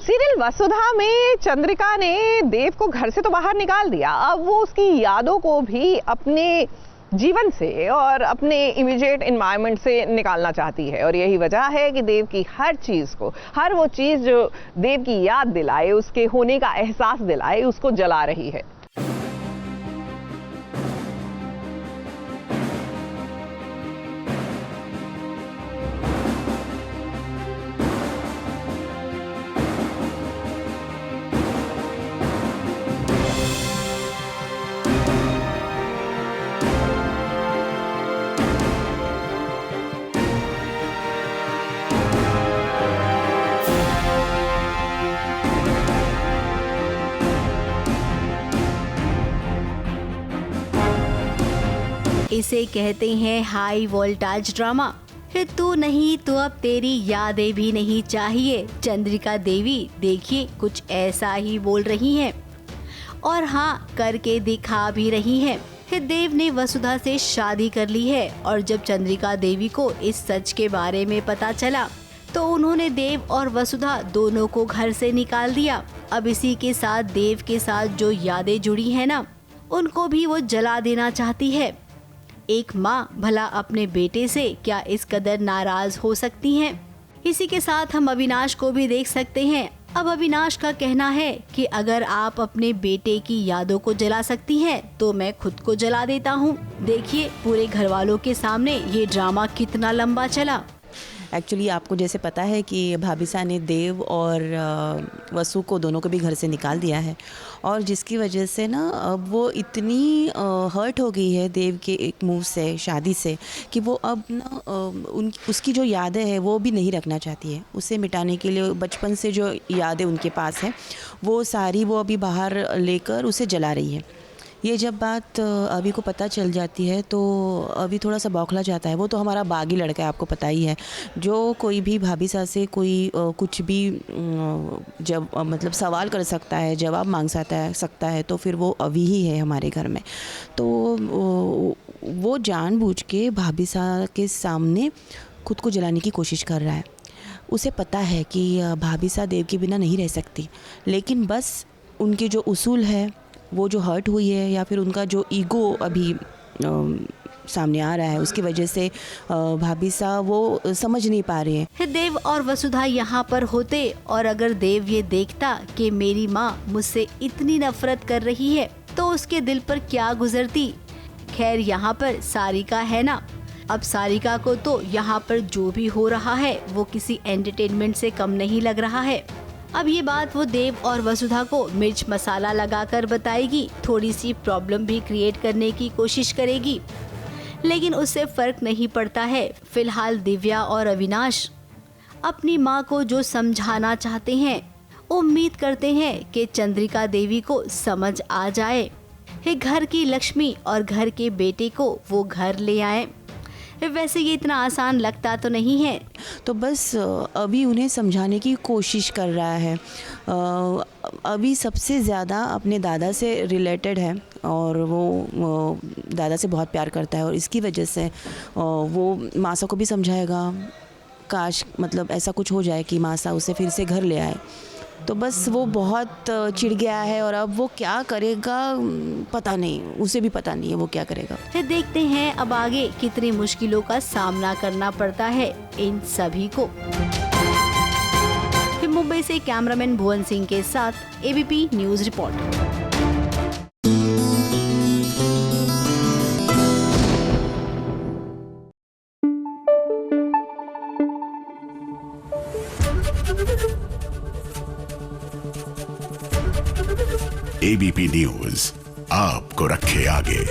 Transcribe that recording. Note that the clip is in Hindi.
सीरियल वसुधा में चंद्रिका ने देव को घर से तो बाहर निकाल दिया, अब वो उसकी यादों को भी अपने जीवन से और अपने इमीडिएट एनवायरनमेंट से निकालना चाहती है। और यही वजह है कि देव की हर चीज को, हर वो चीज जो देव की याद दिलाए, उसके होने का एहसास दिलाए, उसको जला रही है। इसे कहते हैं हाई वोल्टेज ड्रामा। फिर तू नहीं तो अब तेरी यादें भी नहीं चाहिए। चंद्रिका देवी देखिए कुछ ऐसा ही बोल रही हैं और हाँ करके दिखा भी रही हैं। फिर देव ने वसुधा से शादी कर ली है और जब चंद्रिका देवी को इस सच के बारे में पता चला तो उन्होंने देव और वसुधा दोनों को घर से निकाल दिया। अब इसी के साथ देव के साथ जो यादें जुड़ी हैं ना, उनको भी वो जला देना चाहती है। एक माँ भला अपने बेटे से क्या इस कदर नाराज हो सकती हैं? इसी के साथ हम अविनाश को भी देख सकते हैं। अब अविनाश का कहना है कि अगर आप अपने बेटे की यादों को जला सकती हैं तो मैं खुद को जला देता हूँ। देखिए पूरे घर वालों के सामने ये ड्रामा कितना लंबा चला। एक्चुअली आपको जैसे पता है कि भाभी ने देव और वसु को दोनों को भी घर से निकाल दिया है और जिसकी वजह से ना अब वो इतनी हर्ट हो गई है देव के एक मूव से, शादी से, कि वो अब ना उसकी जो यादें हैं वो भी नहीं रखना चाहती है। उसे मिटाने के लिए बचपन से जो यादें उनके पास है वो सारी वो अभी बाहर लेकर उसे जला रही है। ये जब बात अभी को पता चल जाती है तो अभी थोड़ा सा बौखला जाता है। वो तो हमारा बागी लड़का है, आपको पता ही है। जो कोई भी भाभी सा से कोई कुछ भी जब मतलब सवाल कर सकता है, जवाब मांग सकता है तो फिर वो अभी ही है हमारे घर में। तो वो जानबूझ के भाभी सा के सामने खुद को जलाने की कोशिश कर रहा है। उसे पता है कि भाभी सा देव के बिना नहीं रह सकती, लेकिन बस उनके जो उसूल है, वो जो हर्ट हुई है या फिर उनका जो ईगो अभी सामने आ रहा है, उसकी वजह से भाभी सा वो समझ नहीं पा रहे हैं। देव और वसुधा यहाँ पर होते और अगर देव ये देखता कि मेरी माँ मुझसे इतनी नफरत कर रही है तो उसके दिल पर क्या गुजरती। खैर यहाँ पर सारिका है ना, अब सारिका को तो यहाँ पर जो भी हो रहा है वो किसी एंटरटेनमेंट से कम नहीं लग रहा है। अब ये बात वो देव और वसुधा को मिर्च मसाला लगाकर बताएगी, थोड़ी सी प्रॉब्लम भी क्रिएट करने की कोशिश करेगी, लेकिन उससे फर्क नहीं पड़ता है। फिलहाल दिव्या और अविनाश अपनी माँ को जो समझाना चाहते हैं, उम्मीद करते हैं कि चंद्रिका देवी को समझ आ जाए, ये घर की लक्ष्मी और घर के बेटे को वो घर ले आए। वैसे ये इतना आसान लगता तो नहीं है। तो बस अभी उन्हें समझाने की कोशिश कर रहा है। अभी सबसे ज़्यादा अपने दादा से रिलेटेड है और वो दादा से बहुत प्यार करता है और इसकी वजह से वो मासा को भी समझाएगा। काश मतलब ऐसा कुछ हो जाए कि मासा उसे फिर से घर ले आए। तो बस वो बहुत चिढ़ गया है और अब वो क्या करेगा पता नहीं, उसे भी पता नहीं है वो क्या करेगा। फिर देखते हैं अब आगे कितनी मुश्किलों का सामना करना पड़ता है इन सभी को। फिर मुंबई से कैमरामैन भुवन सिंह के साथ ABP news report. ABP news आपको रखे आगे।